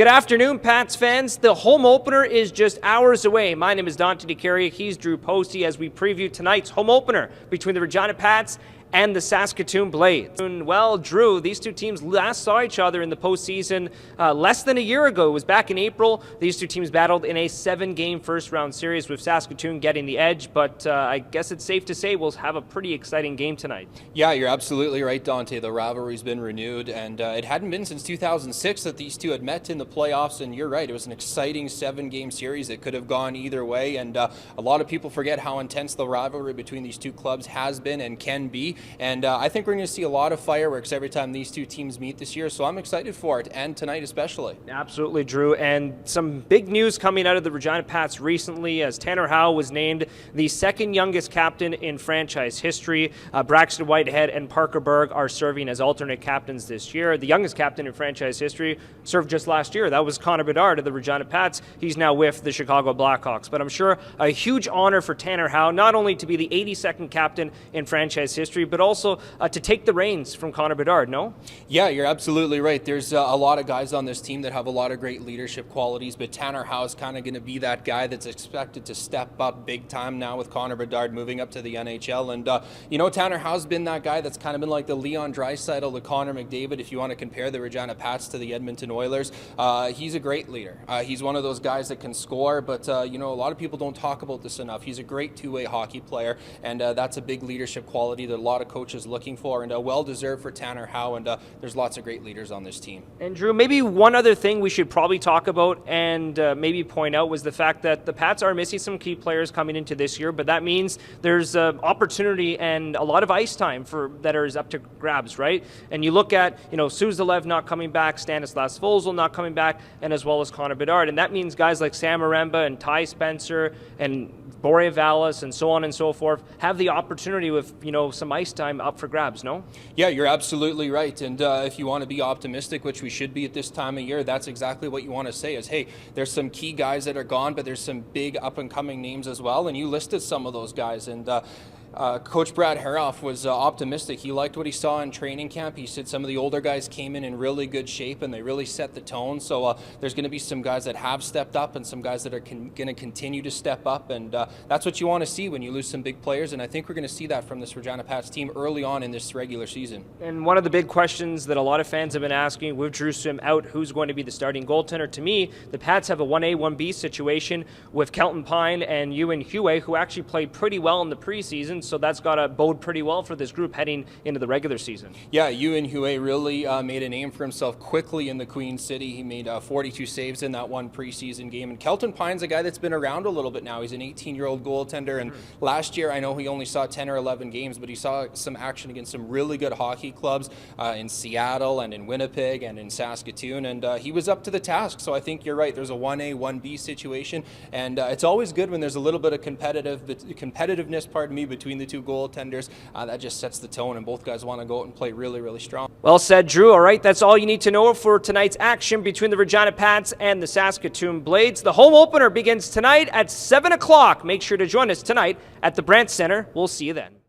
Good afternoon, Pats fans. The home opener is just hours away. My name is Dante DeCaria. He's Drew Posey as we preview tonight's home opener between the Regina Pats and the Saskatoon Blades. Well, Drew, these two teams last saw each other in the postseason less than a year ago. It was back in April. These two teams battled in a 7-game first-round series with Saskatoon getting the edge, but I guess it's safe to say we'll have a pretty exciting game tonight. Yeah, you're absolutely right, Dante. The rivalry's been renewed, and it hadn't been since 2006 that these two had met in the playoffs, and you're right, it was an exciting 7-game series that could have gone either way, and a lot of people forget how intense the rivalry between these two clubs has been and can be. And I think we're going to see a lot of fireworks every time these two teams meet this year, so I'm excited for it, and tonight especially. Absolutely, Drew. And some big news coming out of the Regina Pats recently as Tanner Howe was named the second youngest captain in franchise history. Braxton Whitehead and Parker Berg are serving as alternate captains this year. The youngest captain in franchise history served just last year. That was Connor Bedard of the Regina Pats. He's now with the Chicago Blackhawks. But I'm sure a huge honor for Tanner Howe, not only to be the 82nd captain in franchise history, but also to take the reins from Connor Bedard, no? Yeah, you're absolutely right. There's a lot of guys on this team that have a lot of great leadership qualities, but Tanner Howe's kind of going to be that guy that's expected to step up big time now with Connor Bedard moving up to the NHL. And, Tanner Howe's been that guy that's kind of been like the Leon Draisaitl, the Connor McDavid, if you want to compare the Regina Pats to the Edmonton Oilers. He's a great leader. He's one of those guys that can score, but, a lot of people don't talk about this enough. He's a great two-way hockey player, and that's a big leadership quality that a lot of coaches looking for, and well-deserved for Tanner Howe, and there's lots of great leaders on this team. And Drew, maybe one other thing we should probably talk about and maybe point out was the fact that the Pats are missing some key players coming into this year, but that means there's opportunity and a lot of ice time that is up to grabs, right? And you look at, Suzdalev not coming back, Stanislas Vozil not coming back, and as well as Connor Bedard, and that means guys like Sam Aremba and Ty Spencer and Borje Vallis and so on and so forth have the opportunity with, some ice time up for grabs, no? Yeah, you're absolutely right. And if you want to be optimistic, which we should be at this time of year, that's exactly what you want to say is, hey, there's some key guys that are gone, but there's some big up-and-coming names as well. And you listed some of those guys. And Coach Brad Haroff was optimistic. He liked what he saw in training camp. He said some of the older guys came in really good shape and they really set the tone. So there's going to be some guys that have stepped up and some guys that are going to continue to step up. And that's what you want to see when you lose some big players. And I think we're going to see that from this Regina Pats team early on in this regular season. And one of the big questions that a lot of fans have been asking, with Drew Sim out, who's going to be the starting goaltender? To me, the Pats have a 1A, 1B situation with Kelton Pine and Ewan Huey, who actually played pretty well in the preseason. So that's got to bode pretty well for this group heading into the regular season. Yeah, Ewan Huey really made a name for himself quickly in the Queen City. He made 42 saves in that one preseason game. And Kelton Pine's a guy that's been around a little bit now. He's an 18-year-old goaltender. And last year, I know he only saw 10 or 11 games, but he saw some action against some really good hockey clubs in Seattle and in Winnipeg and in Saskatoon. And he was up to the task. So I think you're right. There's a 1A, 1B situation. And it's always good when there's a little bit of competitiveness, between the two goaltenders. That just sets the tone, and both guys want to go out and play really, really strong. Well said, Drew. All right, that's all you need to know for tonight's action between the Regina Pats and the Saskatoon Blades. The home opener begins tonight at 7 o'clock. Make sure to join us tonight at the Brandt Center. We'll see you then.